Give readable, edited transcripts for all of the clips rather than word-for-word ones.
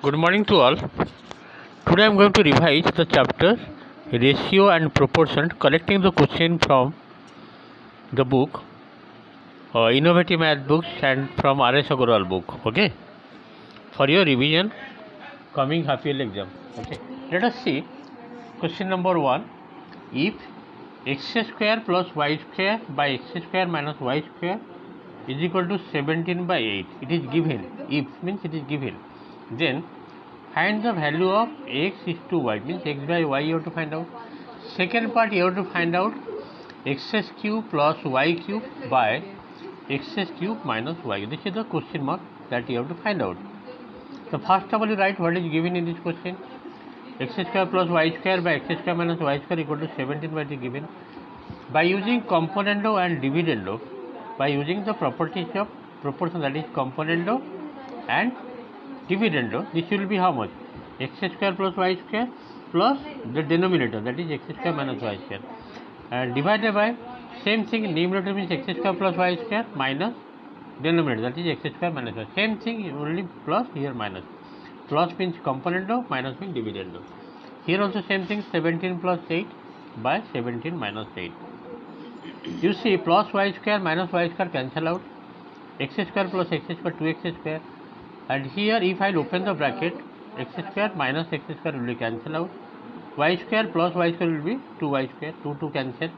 Good morning to all. Today I am going to revise the chapter Ratio and Proportion, collecting the question from the book Innovative Math Books and from R.S. Agarwal book. Okay, for your revision, coming half yearly exam. Okay, let us see question number 1. If x square plus y square by x square minus y square is equal to 17 by 8, it is given. If means it is given. Then find the value of x is to y, means x by y you have to find out. Second part you have to find out x cube plus y cube by x cube minus y. This is the question mark that you have to find out. So first of all you write what is given in this question. X square plus y square by x square minus y square equal to 17 by the given. By using componendo and dividendo, by using the properties of proportion, that is componendo and dividendo, this will be how much? X square plus y square plus the denominator, that is x square minus y square, and divided by same thing, numerator means x square plus y square minus denominator, that is x square minus y. Same thing, only plus, here minus. Plus means componendo, minus means dividendo. Here also same thing, 17 plus 8 by 17 minus 8. You see, plus y square minus y square cancel out, x square plus x square 2x square, and here if I open the bracket, x square minus x square will be cancel out, y square plus y square will be 2y square, 2 cancel,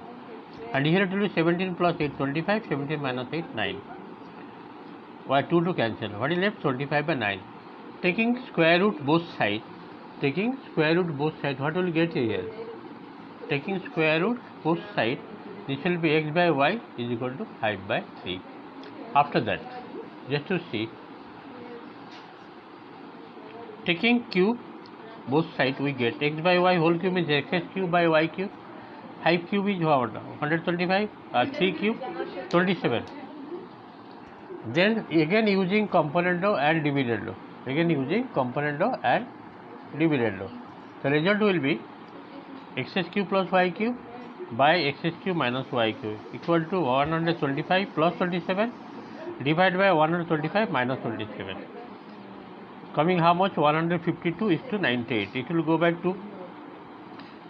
and here it will be 17 plus 8 25, 17 minus 8 9, y 2 cancel, what is left? 25 by 9. Taking square root both sides, what will you get here? Taking square root both sides, this will be x by y is equal to 5 by 3. After that, just to see, taking cube both sides, we get x by y whole cube means x cube by y cube. 5 cube is what? 125, 3 cube 27. Then again using componendo and dividendo. The result will be x cube plus y cube by x cube minus y cube equal to 125 plus 27 divided by 125 minus 27. Coming how much? 152 is to 98. It will go back to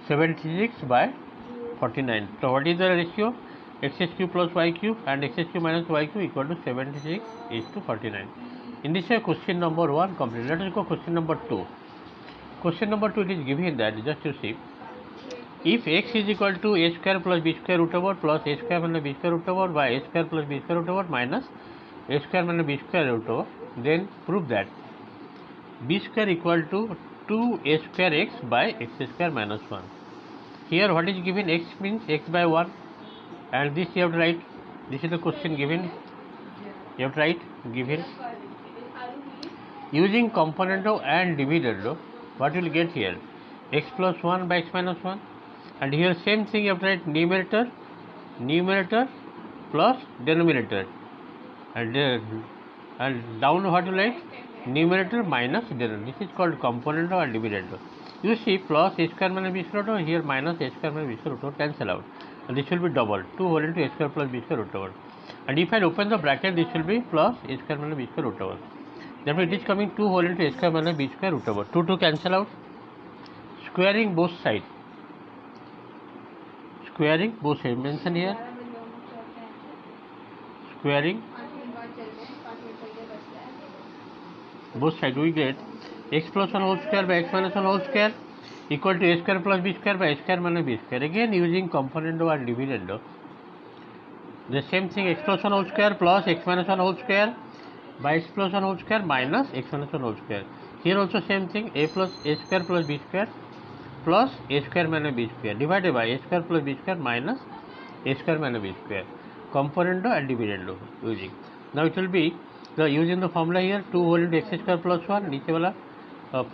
76 by 49. So what is the ratio? X cube plus y cube and x cube minus y cube equal to 76 is to 49. In this way, question number 1 complete. Let us go question number 2. Question number 2, it is given that, just to see, if x is equal to a square plus b square root over plus a square minus b square root over by a square plus b square root over minus a square minus b square root over, then prove that b square equal to 2a square x by x square minus 1. Here what is given? X means x by 1, and this you have to write. This is the question given. You have to write given. Using componendo and dividendo, what will get here? X plus 1 by x minus 1, and here same thing you have to write numerator plus denominator, and down what will write? Numerator minus denominator. This is called componendo and dividendo. You see, plus a square minus b square root over, here minus a square minus b square root over, cancel out, and this will be double, 2 whole into a square plus b square root over, and if I open the bracket, this will be plus a square minus b square root over. Therefore, it is coming 2 whole into a square minus b square root over, 2 cancel out, squaring both sides, mention here, squaring both sides, we get x plus 1 whole square by x minus 1 whole square equal to a square plus b square by a square minus b square. Again using componendo and dividendo, the same thing, x plus 1 whole square plus x minus 1 whole square by x plus 1 whole square minus x minus 1 whole square. Here also same thing, a square plus b square plus a square minus b square divided by a square plus b square minus a square minus b square. Componendo and dividendo using. Now it will be using the formula here, 2 whole into x square plus 1, नीचे वाला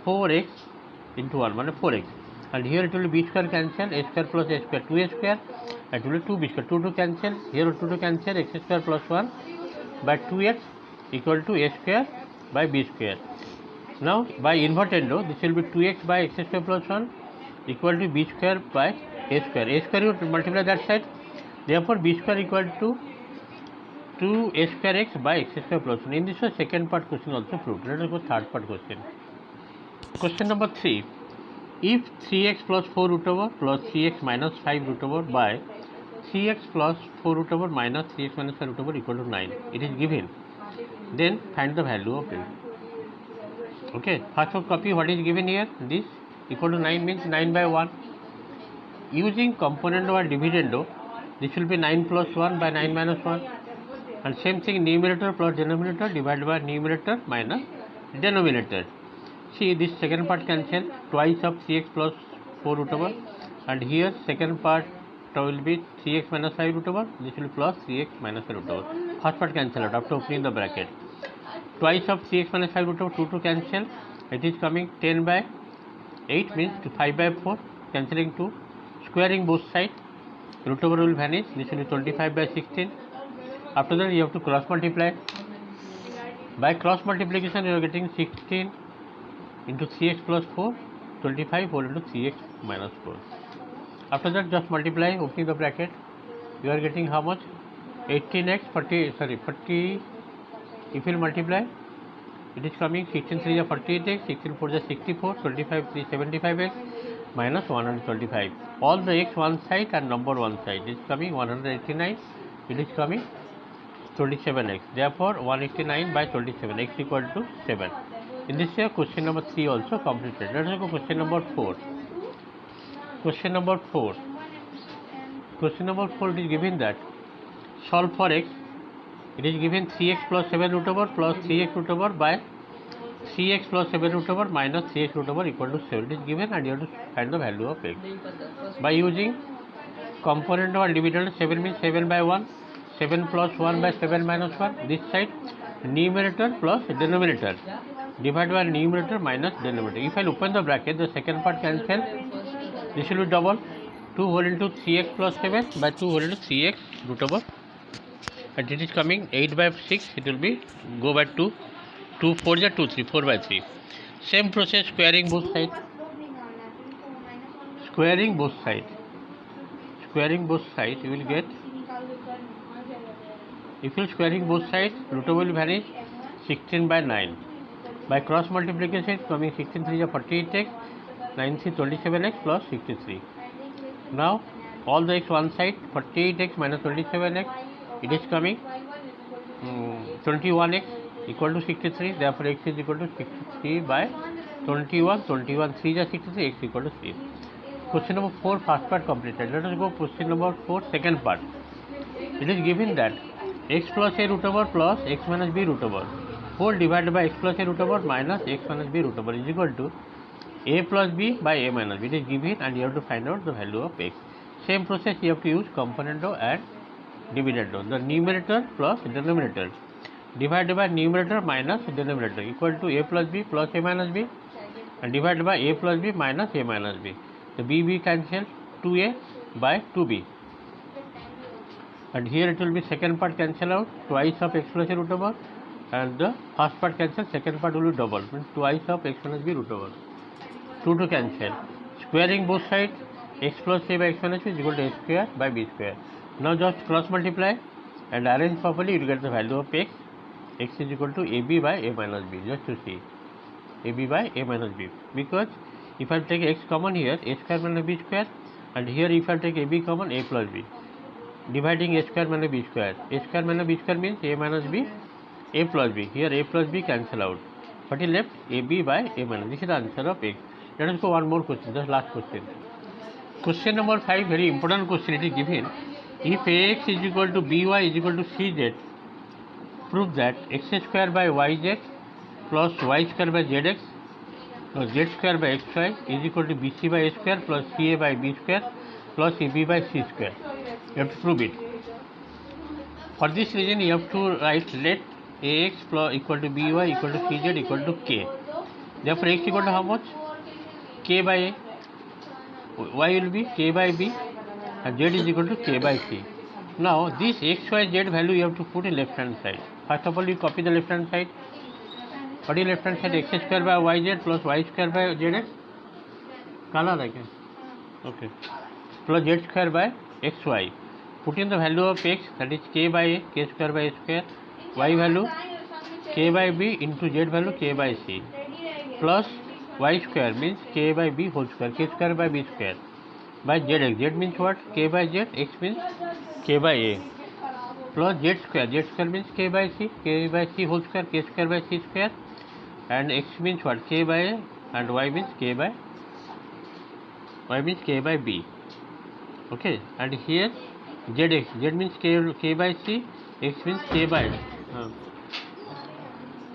4x into 1 माने 4x, and here it will be b square cancel, a square plus a square 2a square, and it will be 2b square, 2 cancel, here 2 cancel, x square plus 1 by 2x equal to a square by b square. Now by invertendo, this will be 2x by x square plus 1 equal to b square by a square. A square you multiply that side, therefore b square equal to 2a square x by x square plus 1. In this way, second part question also proved. Let us go third part question. Question number 3. If 3x plus 4 root over plus 3x minus 5 root over by 3x plus 4 root over minus 3x minus 5 root over equal to 9, it is given, then find the value of it. Okay, first of copy what is given here, this equal to 9 means 9 by 1. Using componendo or dividendo, this will be 9 plus 1 by 9 minus 1. And same thing, numerator plus denominator divided by numerator minus denominator. See, this second part cancel, twice of 3x plus 4 root over, and here second part will be 3x minus 5 root over, this will be plus 3x minus 5 root over. First part cancel out after opening the bracket. Twice of 3x minus 5 root over, 2 to cancel, it is coming 10 by 8 means 5 by 4, cancelling 2, squaring both sides, root over will vanish, this will be 25 by 16. After that you have to cross multiply. By cross multiplication you are getting 16 into 3x plus 4, 25 whole into 3x minus 4. After that just multiply, opening the bracket, you are getting how much? 18x, 40, if you multiply, it is coming 16 3 is 48x, 16 4 is 64, 25 3 75x minus 125. All the x one side and number one side, it is coming 189, it is coming 27x. Therefore 189 by 27, x equal to 7. In this year, question number 3 also completed. Let us go question number 4. Question number 4. Question number 4, it is given that solve for x. It is given 3x plus 7 root over plus 3x root over by 3x plus 7 root over minus 3x root over equal to 7. It is given and you have to find the value of x. By using component or dividend, 7 means 7 by 1. 7 plus 1 by 7 minus 1. This side numerator plus denominator. Divided by numerator minus denominator. If I open the bracket, the second part cancel. This will be double. 2 whole into 3x plus 7 by 2 whole into 3x root over. And it is coming 8 by 6. It will be go by 2. 2 4 is 2 3. 4 by 3. Same process, squaring both sides. Squaring both sides. Squaring both sides, you will get. If you are squaring both sides, root over will vanish, 16 by 9. By cross multiplication, coming 16 3 is 48x, 9 3 27x plus 63. Now, all the x one side, 48x minus 27x, it is coming 21x equal to 63. Therefore, x is equal to 63 by 21. 21 3 is 63, x equal to 3. Question number 4, first part completed. Let us go question number 4, second part. It is given that x plus a root over plus x minus b root over whole divided by x plus a root over minus x minus b root over is equal to a plus b by a minus b. It is given and you have to find out the value of x. Same process you have to use componendo and dividendo. The numerator plus denominator divided by numerator minus denominator equal to a plus b plus a minus b and divided by a plus b minus a minus b. The b cancel, 2a by 2b. And here it will be second part cancel out, twice of x plus a root over, and the first part cancel, second part will be double, means twice of x minus b root over. 2 to cancel. Squaring both sides, x plus a by x minus b is equal to a square by b square. Now just cross multiply and arrange properly, you will get the value of x. X is equal to ab by a minus b, just to see. ab by a minus b. Because if I take x common here, a square minus b square, and here if I take ab common, a plus b. Dividing a square minus b square. A square minus b square means a minus b, a plus b. Here a plus b cancel out. What is left? ab by a minus. This is the answer of x. Let us go one more question, just last question. Question number 5, very important question. It is given. If ax is equal to by is equal to cz, prove that x square by yz plus y square by zx plus z square by xy is equal to bc by a square plus ca by b square plus ab by c square. You have to prove it. For this reason, you have to write let ax plus equal to by equal to cz equal to k. Therefore, x equal to how much? K by a. Y will be k by b and z is equal to k by c. Now, this x, y, z value you have to put in left hand side. First of all, you copy the left hand side. What is left hand side? X square by yz plus y square by zx. Kala like okay. Plus z square by xy. Put in the value of x, that is k by a, k square by a square, y value k by b into z value k by c, plus y square means k by b whole square, k square by b square, by zx. Z means what? K by z, x means k by a, plus z square. Z square means k by c whole square, k square by c square, and x means what? K by a, and y means k by b. Okay, and here zx. Z means k by c, x means k by.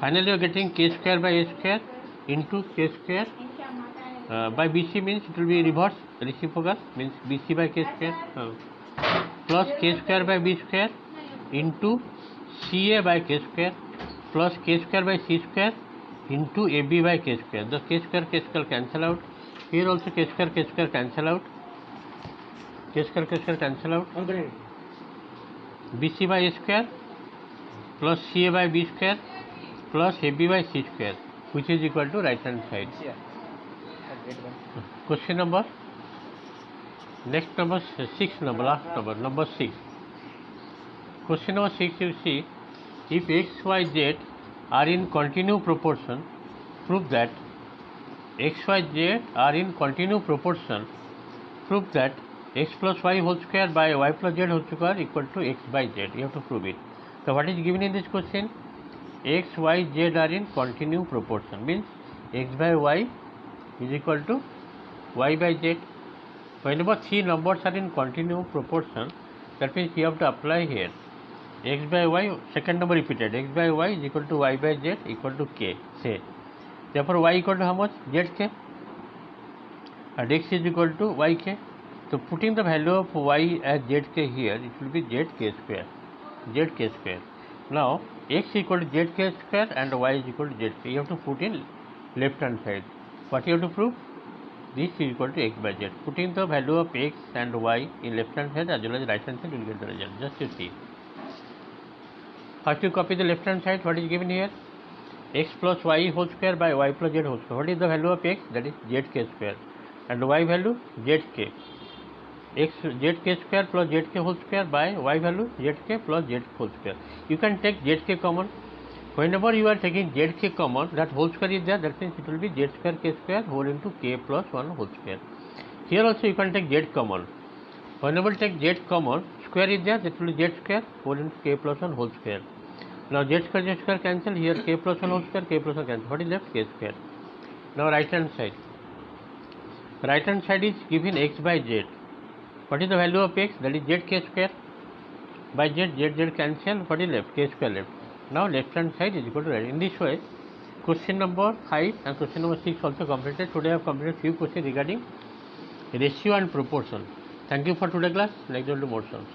Finally, you are getting k square by a square into k square by bc means it will be reverse reciprocal, means bc by k square plus k square by b square into ca by k square plus k square by c square into ab by k square. The k square cancel out. Here also k square cancel out. K square cancel out. bc by a square plus ca by b square plus ab by c square, which is equal to right hand side. Question number, next number 6, number 6. Question number 6, you see, if x, y, z are in continuous proportion, prove that x, y, z are in continuous proportion, prove that x plus y whole square by y plus z whole square equal to x by z. You have to prove it. So what is given in this question? X, y, z are in continuous proportion, means x by y is equal to y by z. Whenever three numbers are in continuous proportion, that means you have to apply here x by y, second number repeated, x by y is equal to y by z equal to k. Say, therefore y equal to how much? Zk, and x is equal to yk. So putting the value of y as zk here, it will be zk square. Now x equal to zk square and y is equal to zk. You have to put in left hand side. What you have to prove? This is equal to x by z. Putting the value of x and y in left hand side as well as right hand side, you will get the result. Just you see. First you copy the left hand side. What is given here? X plus y whole square by y plus z whole square. What is the value of x? That is zk square. And y value? Zk. X zk square plus zk whole square by y value zk plus zk whole square. You can take zk common. Whenever you are taking zk common, that whole square is there, that means it will be z square k square whole into k plus 1 whole square. Here also you can take z common. Whenever you take z common, square is there, that will be z square whole into k plus 1 whole square. Now z square cancel, here k plus 1 whole square, k plus 1 cancel. What is left? K square. Now right hand side. Right hand side is given x by z. What is the value of x? That is zk square by z cancel. What is left? K square left. Now left hand side is equal to right. In this way, question number 5 and question number 6 also completed. Today I have completed few questions regarding ratio and proportion. Thank you for today class. Next one to more sounds.